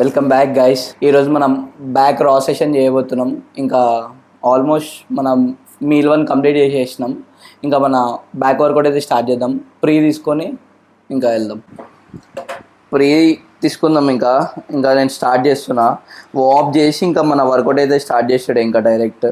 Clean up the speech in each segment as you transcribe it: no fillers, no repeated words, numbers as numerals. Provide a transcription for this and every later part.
Welcome back guys. ఈరోజు మనం back రా సెషన్ చేయబోతున్నాం. ఇంకా ఆల్మోస్ట్ మనం మీల్ వన్ కంప్లీట్ చేసేసినాం. ఇంకా మన బ్యాక్ వర్కౌట్ అయితే స్టార్ట్ చేద్దాం. ప్రీ తీసుకొని ఇంకా వెళ్దాం. ప్రీ తీసుకుందాం. ఇంకా ఇంకా నేను స్టార్ట్ చేస్తున్నా. వాప్ చేసి ఇంకా మన వర్కౌట్ అయితే స్టార్ట్ చేసాడు ఇంకా డైరెక్ట్.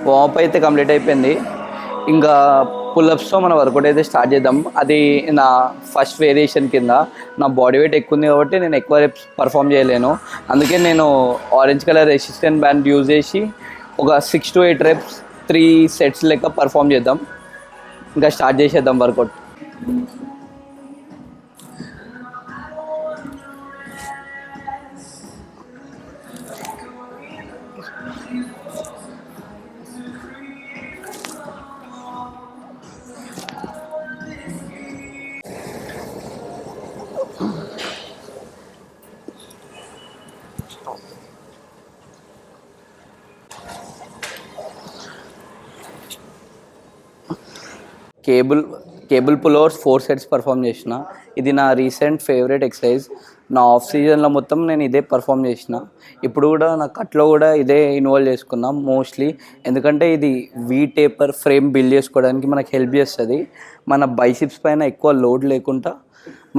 వాప్ అయితే కంప్లీట్ అయిపోయింది. ఇంకా పుల్అప్స్తో మన వర్కౌట్ అయితే స్టార్ట్ చేద్దాం. అది నా ఫస్ట్ వేరియేషన్ కింద. నా బాడీ వెయిట్ ఎక్కువ ఉంది కాబట్టి నేను ఎక్కువ రెప్స్ పర్ఫామ్ చేయలేను. అందుకే నేను orange colour resistant band use చేసి ఒక 6 to 8 రెప్స్ 3 సెట్స్ లెక్క పర్ఫామ్ చేద్దాం. ఇంకా స్టార్ట్ చేసేద్దాం వర్కౌట్. కేబుల్ పుల్ఓవర్స్ 4 సెట్స్ పర్ఫామ్ చేసిన. ఇది నా రీసెంట్ ఫేవరెట్ ఎక్సర్సైజ్. నా ఆఫ్ సీజన్లో మొత్తం నేను ఇదే పర్ఫామ్ చేసిన. ఇప్పుడు కూడా నా కట్లో కూడా ఇదే ఇన్వాల్వ్ చేసుకున్నాం మోస్ట్లీ. ఎందుకంటే ఇది వీ టేపర్ ఫ్రేమ్ బిల్డ్ చేసుకోవడానికి మనకు హెల్ప్ చేస్తుంది. మన బైసిప్స్ పైన ఎక్కువ లోడ్ లేకుండా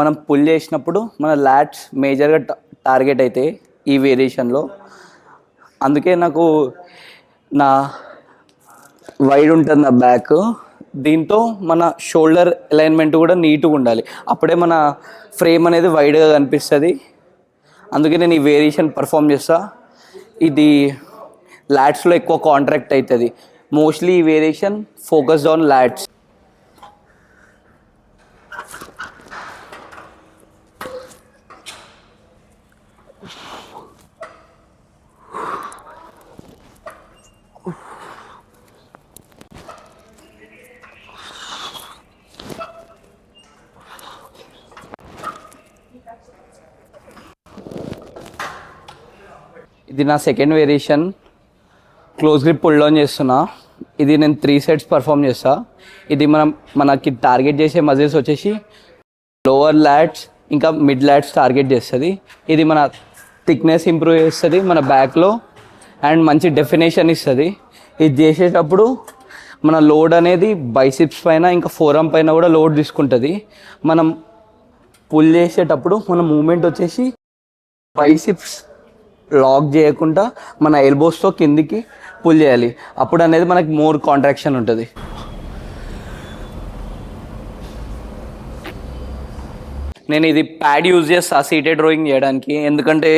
మనం పుల్ చేసినప్పుడు మన లాట్స్ మేజర్గా టార్గెట్ అయితే ఈ వేరియేషన్లో. అందుకే నాకు నా వైడ్ ఉంటుంది నా బ్యాక్. దీంతో మన షోల్డర్ అలైన్మెంట్ కూడా నీట్గా ఉండాలి. అప్పుడే మన ఫ్రేమ్ అనేది వైడ్గా కనిపిస్తుంది. అందుకే నేను ఈ వేరియేషన్ పర్ఫామ్ చేస్తా. ఇది లాట్స్లో ఎక్కువ కాంట్రాక్ట్ అవుతుంది. మోస్ట్లీ ఈ వేరియేషన్ ఫోకస్డ్ ఆన్ లాట్స్. ఇది నా second variation. Close grip pull down చేస్తున్నా. ఇది నేను 3 సెట్స్ పర్ఫామ్ చేస్తా. ఇది మనకి టార్గెట్ చేసే మజిల్స్ వచ్చేసి లోవర్ లాట్స్ ఇంకా మిడ్ లాట్స్ టార్గెట్ చేస్తుంది. ఇది మన థిక్నెస్ ఇంప్రూవ్ చేస్తుంది మన బ్యాక్లో అండ్ మంచి డెఫినేషన్ ఇస్తుంది. ఇది చేసేటప్పుడు మన లోడ్ అనేది బైసిప్స్ పైన ఇంకా ఫోరమ్ పైన కూడా లోడ్ తీసుకుంటుంది. మనం పుల్ చేసేటప్పుడు మన మూమెంట్ వచ్చేసి బైసిప్స్ లాక్ చేయకుండా మన ఎల్బోస్తో కిందికి పుల్ చేయాలి. అప్పుడు అనేది మనకి మోర్ కాంట్రాక్షన్ ఉంటుంది. నేను ఇది ప్యాడ్ యూజ్ చేస్తా సీటెడ్ రోయింగ్ చేయడానికి. ఎందుకంటే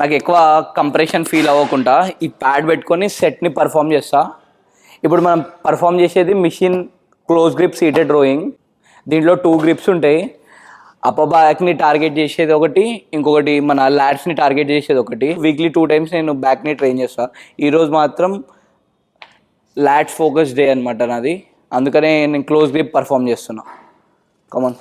నాకు ఎక్కువ కంప్రెషన్ ఫీల్ అవ్వకుండా ఈ ప్యాడ్ పెట్టుకొని సెట్ని పర్ఫామ్ చేస్తా. ఇప్పుడు మనం పర్ఫామ్ చేసేది machine close grip seated rowing. దీంట్లో 2 గ్రిప్స్ ఉంటాయి. అప్పర్ బ్యాక్ని టార్గెట్ చేసేది ఒకటి, ఇంకొకటి మన లాట్స్ని టార్గెట్ చేసేది ఒకటి. వీక్లీ 2 times నేను బ్యాక్ని ట్రైన్ చేస్తాను. ఈరోజు మాత్రం లాట్స్ ఫోకస్ డే అనమాట నాది. అందుకనే నేను క్లోజ్ గ్రిప్ పర్ఫామ్ చేస్తున్నా. కమాన్.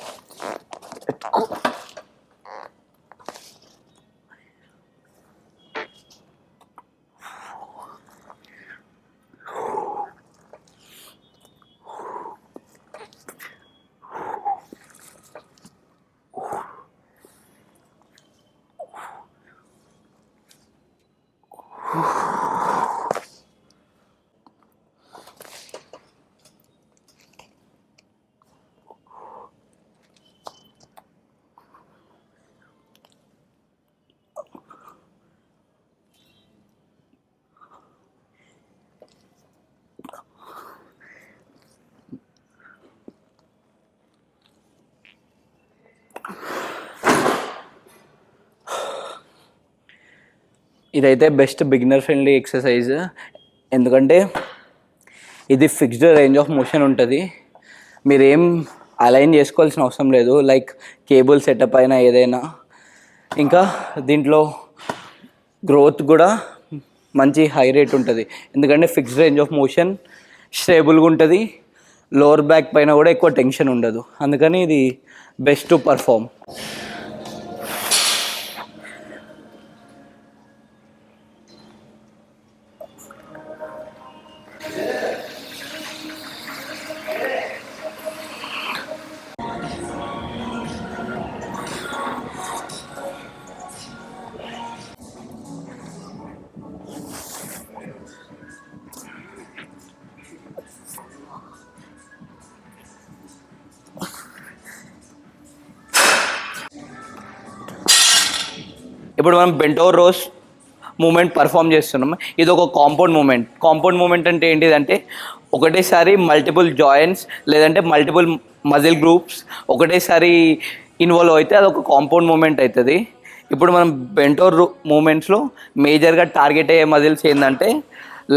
ఇదైతే బెస్ట్ బిగినర్ ఫ్రెండ్లీ ఎక్సర్సైజ్, ఎందుకంటే ఇది ఫిక్స్డ్ రేంజ్ ఆఫ్ మోషన్ ఉంటుంది. మీరేం అలైన్ చేసుకోవాల్సిన అవసరం లేదు, లైక్ కేబుల్ సెటప్ అయినా ఏదైనా. ఇంకా దీంట్లో గ్రోత్ కూడా మంచి హై రేట్ ఉంటుంది, ఎందుకంటే ఫిక్స్డ్ రేంజ్ ఆఫ్ మోషన్, స్టేబుల్గా ఉంటుంది, లోవర్ బ్యాక్ పైన కూడా ఎక్కువ టెన్షన్ ఉండదు. అందుకని ఇది బెస్ట్ టు పర్ఫామ్. ఇప్పుడు మనం bent over rows movement perform చేస్తున్నాం. ఇది ఒక కాంపౌండ్ మూమెంట్. కాంపౌండ్ మూమెంట్ అంటే ఏంటిదంటే ఒకటేసారి మల్టిపుల్ జాయింట్స్ లేదంటే మల్టిపుల్ మజిల్ గ్రూప్స్ ఒకటేసారి ఇన్వాల్వ్ అయితే అది ఒక కాంపౌండ్ మూమెంట్ అవుతుంది. ఇప్పుడు మనం బెంట్ ఓవర్ మూమెంట్స్లో మేజర్గా టార్గెట్ అయ్యే మజిల్స్ ఏంటంటే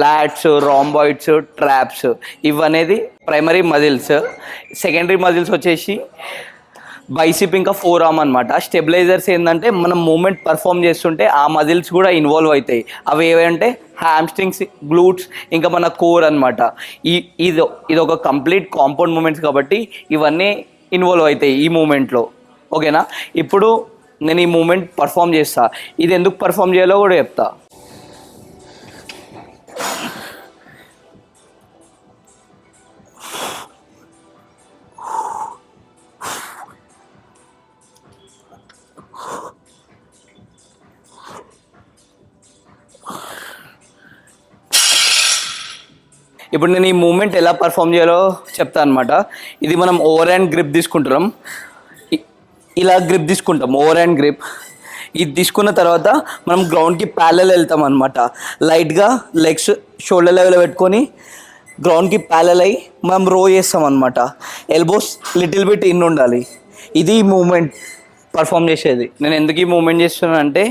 లాట్స్, రాంబాయిడ్స్, ట్రాప్స్. ఇవనేది ప్రైమరీ మజిల్స్. సెకండరీ మజిల్స్ వచ్చేసి బైసిప్ ఇంకా ఫోర్ ఆర్మ్ అనమాట. స్టెబిలైజర్స్ ఏంటంటే మనం మూమెంట్ పర్ఫామ్ చేస్తుంటే ఆ మజిల్స్ కూడా ఇన్వాల్వ్ అవుతాయి. అవి ఏవంటే హ్యామ్స్ట్రింగ్స్, గ్లూట్స్, ఇంకా మన కోర్ అనమాట. ఇది ఒక కంప్లీట్ కాంపౌండ్ మూమెంట్స్ కాబట్టి ఇవన్నీ ఇన్వాల్వ్ అవుతాయి ఈ మూమెంట్లో. ఓకేనా? ఇప్పుడు నేను ఈ మూమెంట్ పర్ఫామ్ చేస్తా, ఇది ఎందుకు పర్ఫామ్ చేయాలో కూడా చెప్తా. ఇప్పుడు నేను ఈ మూమెంట్ ఎలా పర్ఫామ్ చేయాలో చెప్తాను అనమాట. ఇది మనం ఓవర్ హ్యాండ్ గ్రిప్ తీసుకుంటున్నాం, ఇలా గ్రిప్ తీసుకుంటాం, ఓవర్ హ్యాండ్ గ్రిప్. ఇది తీసుకున్న తర్వాత మనం గ్రౌండ్కి ప్యారలల్ వెళ్తాం అనమాట. లైట్గా లెగ్స్ షోల్డర్ లెవెల్ పెట్టుకొని గ్రౌండ్కి ప్యారలల్ అయ్యి మనం రో చేస్తాం అనమాట. ఎల్బోస్ లిటిల్ బిట్ ఇన్ ఉండాలి. ఇది మూమెంట్ పర్ఫామ్ చేసేది. నేను ఎందుకు ఈ మూమెంట్ చేస్తున్నాను అంటే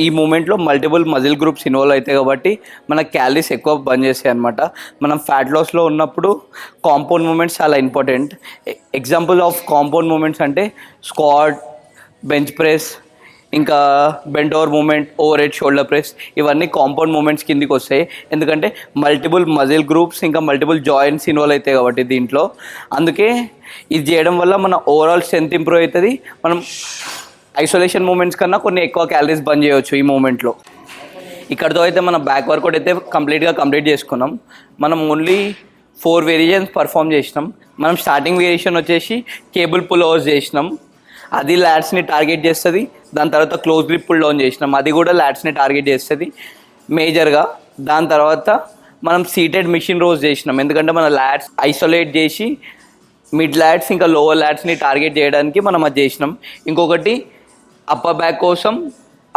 ఈ మూమెంట్లో మల్టిపుల్ మజిల్ గ్రూప్స్ ఇన్వాల్వ్ అవుతాయి కాబట్టి మన క్యాలరీస్ ఎక్కువ బర్న్ చేస్తాయి అనమాట. మనం ఫ్యాట్ లాస్లో ఉన్నప్పుడు కాంపౌండ్ మూమెంట్స్ చాలా important. Example of compound movements అంటే స్క్వాట్, బెంచ్ ప్రెస్, ఇంకా bent over movement, overhead shoulder press. ఇవన్నీ కాంపౌండ్ మూమెంట్స్ కిందికి వస్తాయి, ఎందుకంటే మల్టిపుల్ మజిల్ గ్రూప్స్ ఇంకా మల్టిపుల్ జాయింట్స్ ఇన్వాల్వ్ అవుతాయి కాబట్టి దీంట్లో. అందుకే ఇది చేయడం వల్ల మన ఓవరాల్ స్ట్రెంత్ ఇంప్రూవ్ అవుతుంది. మనం ఐసోలేషన్ మూమెంట్స్ కన్నా కొన్ని ఎక్కువ క్యాలరీస్ బర్న్ చేయవచ్చు ఈ మూమెంట్లో. ఇక్కడితో అయితే మన బ్యాక్ వర్కౌట్ అయితే కంప్లీట్ చేసుకున్నాం. మనం ఓన్లీ 4 వేరియేషన్స్ పర్ఫామ్ చేసినాం. మనం స్టార్టింగ్ వేరియేషన్ వచ్చేసి కేబుల్ పుల్ ఓవర్స్ చేసినాం, అది ల్యాట్స్ని టార్గెట్ చేస్తుంది. దాని తర్వాత క్లోజ్ గ్రిప్ పుల్ డౌన్ చేసినాం, అది కూడా ల్యాట్స్ని టార్గెట్ చేస్తుంది మేజర్గా. దాని తర్వాత మనం సీటెడ్ మిషన్ రోస్ చేసినాం, ఎందుకంటే మన ల్యాట్స్ ఐసోలేట్ చేసి మిడ్ ల్యాట్స్ ఇంకా లోవర్ ల్యాట్స్ని టార్గెట్ చేయడానికి మనం అది చేసినాం. ఇంకొకటి అప్పర్ బ్యాక్ కోసం,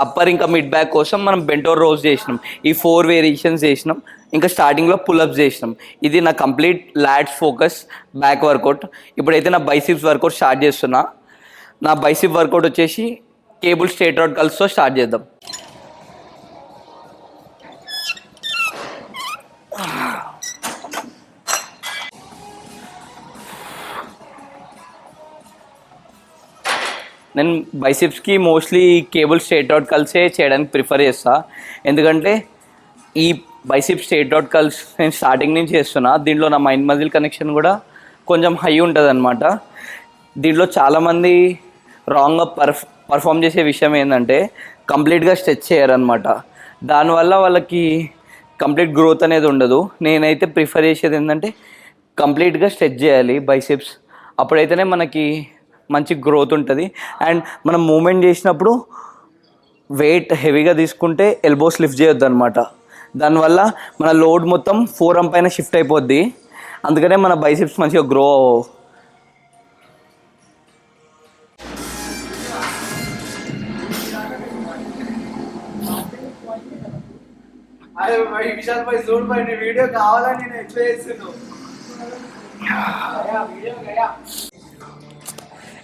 అప్పర్ ఇంకా మిడ్ బ్యాక్ కోసం మనం బెంట్ ఓవర్ రోస్ చేసినాం. ఈ 4 వేరియేషన్స్ చేసినాం. ఇంకా స్టార్టింగ్లో పుల్అప్స్ చేసినాం. ఇది నా కంప్లీట్ ల్యాట్స్ ఫోకస్ బ్యాక్ వర్కౌట్. ఇప్పుడైతే నా బైసిప్స్ వర్కౌట్ స్టార్ట్ చేస్తున్నా. నా బైసిప్ వర్కౌట్ వచ్చేసి కేబుల్ స్ట్రేట్ అవుట్ కల్స్తో స్టార్ట్ చేద్దాం. నేను బైసిప్స్కి మోస్ట్లీ కేబుల్ స్ట్రేట్ అవుట్ కల్సే చేయడానికి ప్రిఫర్ చేస్తా, ఎందుకంటే ఈ బైసిప్ స్ట్రేట్ అవుట్ కల్స్ నేను స్టార్టింగ్ నుంచి చేస్తున్నా. దీంట్లో నా మైండ్ మజిల్ కనెక్షన్ కూడా కొంచెం హై ఉంటుంది అనమాట. దీంట్లో చాలామంది రాంగ్గా పర్ఫామ్ చేసే విషయం ఏంటంటే కంప్లీట్గా స్ట్రెచ్ చేయరనమాట. దానివల్ల వాళ్ళకి కంప్లీట్ గ్రోత్ అనేది ఉండదు. నేనైతే ప్రిఫర్ చేసేది ఏంటంటే కంప్లీట్గా స్ట్రెచ్ చేయాలి బైసిప్స్, అప్పుడైతేనే మనకి మంచి గ్రోత్ ఉంటుంది. అండ్ మనం మూమెంట్ చేసినప్పుడు వెయిట్ హెవీగా తీసుకుంటే ఎల్బోస్ లిఫ్ట్ చేయొద్దు అనమాట. దానివల్ల మన లోడ్ మొత్తం ఫోర్ ఆర్మ్ పైన షిఫ్ట్ అయిపోద్ది. అందుకనే మన బైసిప్స్ మంచిగా గ్రో అవ్వవు. అరే भाई विशाल भाई जोर भाई ने वीडियो కావాలని నేను ఎక్స్‌ప్లెయిన్ చేస్తున్నాను.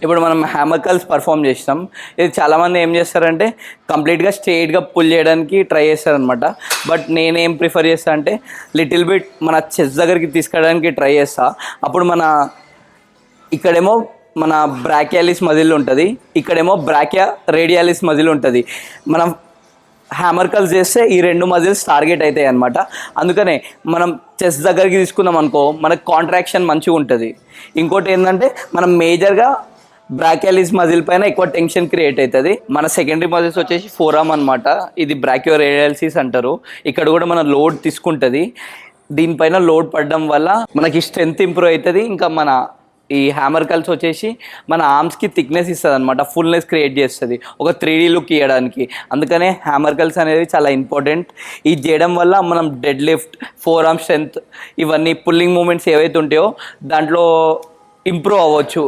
ఇప్పుడు మనం హ్యామర్ కర్ల్స్ పర్ఫామ్ చేసినాం. ఇది చాలామంది ఏం చేస్తారంటే కంప్లీట్గా స్ట్రెయిట్గా పుల్ చేయడానికి ట్రై చేస్తారనమాట. బట్ నేనేం ప్రిఫర్ చేస్తా అంటే లిటిల్ బిట్ మన చెస్ట్ దగ్గరికి తీసుకెళ్ళడానికి ట్రై చేస్తా. అప్పుడు ఇక్కడేమో మన బ్రాకియాలిస్ మజిల్ ఉంటుంది, ఇక్కడేమో బ్రాకియా రేడియాలిస్ మజిల్ ఉంటుంది. మనం హ్యామర్ కర్ల్స్ చేస్తే ఈ 2 మజిల్స్ టార్గెట్ అవుతాయి అనమాట. అందుకనే మనం చెస్ట్ దగ్గరికి తీసుకుందాం అనుకో మనకు కాంట్రాక్షన్ మంచిగా ఉంటుంది. ఇంకోటి ఏంటంటే మనం మేజర్గా బ్రాకియాలిస్ మజిల్ పైన ఎక్కువ టెన్షన్ క్రియేట్ అవుతుంది. మన సెకండరీ మజిల్స్ వచ్చేసి ఫోరామ్ అనమాట, ఇది బ్రాకియో రేడియాలిసిస్ అంటారు. ఇక్కడ కూడా మన లోడ్ తీసుకుంటుంది. దీనిపైన లోడ్ పడడం వల్ల మనకి స్ట్రెంగ్త్ ఇంప్రూవ్ అవుతుంది. ఇంకా మన ఈ హ్యామర్ కర్ల్స్ వచ్చేసి మన ఆర్మ్స్కి థిక్నెస్ ఇస్తుంది అనమాట, ఫుల్నెస్ క్రియేట్ చేస్తుంది, ఒక 3D లుక్ ఇవ్వడానికి. అందుకనే హ్యామర్ కర్ల్స్ అనేది చాలా ఇంపార్టెంట్. ఇది చేయడం వల్ల మనం deadlift, forearm strength, ఇవన్నీ పుల్లింగ్ మూమెంట్స్ ఏవైతే ఉంటాయో దాంట్లో ఇంప్రూవ్ అవ్వచ్చు.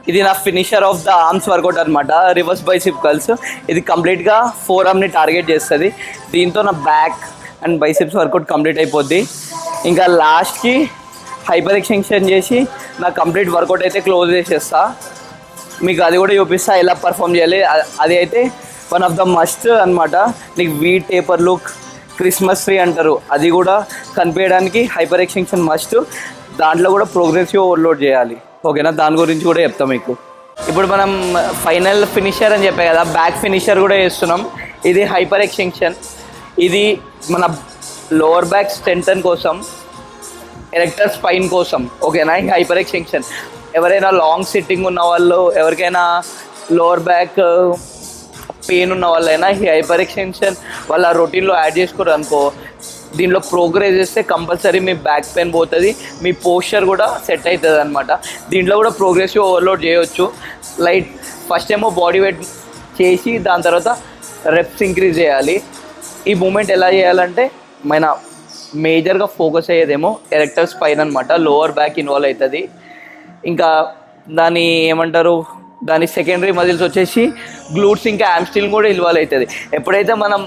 ఇది నా finisher of the arms workout అనమాట, రివర్స్ బైసిప్ కర్ల్స్. ఇది కంప్లీట్గా ఫోర్ ఆర్మ్ని టార్గెట్ చేస్తుంది. దీంతో నా back and biceps workout complete అయిపోద్ది. ఇంకా లాస్ట్కి హైపర్ ఎక్స్టెన్షన్ చేసి నా కంప్లీట్ వర్కౌట్ అయితే క్లోజ్ చేసేస్తా. మీకు అది కూడా చూపిస్తా ఎలా పర్ఫామ్ చేయాలి. అది అయితే వన్ ఆఫ్ ద మస్ట్ అనమాట. నీకు we taper look, Christmas tree అంటారు, అది కూడా కనిపించడానికి హైపర్ ఎక్స్టెన్షన్ మస్ట్. దాంట్లో కూడా ప్రోగ్రెసివ్ ఓవర్లోడ్ చేయాలి. ఓకేనా, దాని గురించి కూడా చెప్తాం మీకు. ఇప్పుడు మనం ఫైనల్ ఫినిషర్ అని చెప్పే కదా, బ్యాక్ ఫినిషర్ కూడా చేస్తున్నాం. ఇది హైపర్ ఎక్స్టెన్షన్. ఇది మన లోవర్ బ్యాక్ స్ట్రెంథన్ కోసం, ఎరెక్టర్ స్పైన్ కోసం. ఓకేనా, ఈ హైపర్ ఎక్స్టెన్షన్ ఎవరైనా లాంగ్ సిట్టింగ్ ఉన్న వాళ్ళు, ఎవరికైనా లోవర్ బ్యాక్ పెయిన్ ఉన్న వాళ్ళైనా ఈ హైపర్ ఎక్స్టెన్షన్ వాళ్ళ రొటీన్లో యాడ్ చేసుకోరు అనుకో, దీనిలో ప్రోగ్రెస్ చేస్తే కంపల్సరీ మీ బ్యాక్ పెయిన్ పోతుంది, మీ పోస్చర్ కూడా సెట్ అవుతుంది అనమాట. దీంట్లో కూడా ప్రోగ్రెసివ్ ఓవర్లోడ్ చేయవచ్చు. ఫస్ట్ ఏమో బాడీ వెయిట్ చేసి దాని తర్వాత రెప్స్ ఇంక్రీజ్ చేయాలి. ఈ మూమెంట్ ఎలా చేయాలంటే మన మేజర్గా ఫోకస్ అయ్యేదేమో ఎరెక్టర్ స్పైన్ అనమాట, లోవర్ బ్యాక్ ఇన్వాల్వ్ అవుతుంది. ఇంకా దాని ఏమంటారు, దాని సెకండరీ మజిల్స్ వచ్చేసి గ్లూట్స్ ఇంకా హ్యామ్స్ట్రింగ్ కూడా ఇన్వాల్వ్ అవుతుంది. ఎప్పుడైతే మనం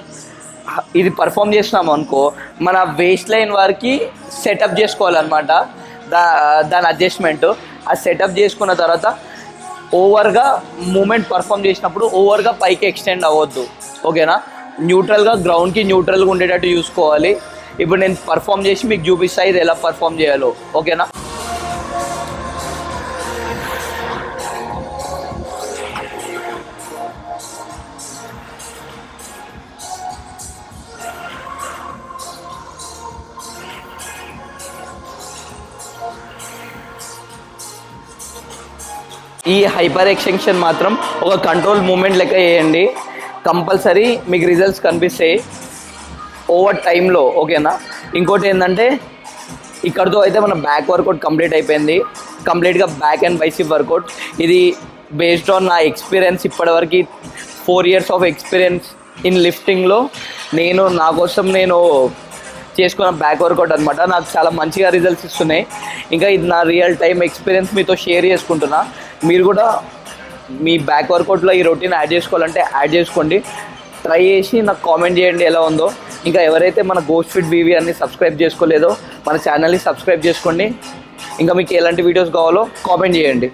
ఇది పర్ఫామ్ చేసినాము అనుకో మన వేస్ట్ లైన్ వరకు సెటప్ చేసుకోవాలన్నమాట. దాని అడ్జస్ట్మెంట్ ఆ సెటప్ చేసుకున్న తర్వాత ఓవర్గా మూమెంట్ పర్ఫామ్ చేసినప్పుడు ఓవర్గా పైకి ఎక్స్టెండ్ అవ్వద్దు. ఓకేనా, న్యూట్రల్గా గ్రౌండ్కి న్యూట్రల్గా ఉండేటట్టు చూసుకోవాలి. ఇప్పుడు నేను పర్ఫామ్ చేసి మీకు చూపిస్తా ఇది ఎలా పర్ఫామ్ చేయాలో. ఓకేనా, ఈ హైపర్ ఎక్స్టెన్షన్ మాత్రం ఒక కంట్రోల్ మూమెంట్ లెక్క చేయండి, కంపల్సరీ మీకు రిజల్ట్స్ కనిపిస్తాయి ఓవర్ టైంలో. ఓకేనా, ఇంకోటి ఏంటంటే ఇక్కడితో అయితే మన బ్యాక్ వర్కౌట్ కంప్లీట్ అయిపోయింది. కంప్లీట్గా బ్యాక్ అండ్ బైసిప్ వర్కౌట్. ఇది బేస్డ్ ఆన్ నా ఎక్స్పీరియన్స్, ఇప్పటివరకు 4 years ఆఫ్ ఎక్స్పీరియన్స్ ఇన్ లిఫ్టింగ్లో నా కోసం నేను చేసుకున్న బ్యాక్ వర్కౌట్ అనమాట. నాకు చాలా మంచిగా రిజల్ట్స్ ఇస్తున్నాయి. ఇంకా ఇది నా రియల్ టైం ఎక్స్పీరియన్స్ మీతో షేర్ చేసుకుంటున్నా. మీరు కూడా మీ బ్యాక్ వర్కౌట్లో ఈ రొటీన్ యాడ్ చేసుకోవాలంటే యాడ్ చేసుకోండి, ట్రై చేసి నాకు కామెంట్ చేయండి ఎలా ఉందో. ఇంకా ఎవరైతే మన గోస్ట్ ఫిట్ బీవీ అన్ని సబ్స్క్రైబ్ చేసుకోలేదో మన ఛానల్ని సబ్స్క్రైబ్ చేసుకోండి. ఇంకా మీకు ఎలాంటి వీడియోస్ కావాలో కామెంట్ చేయండి.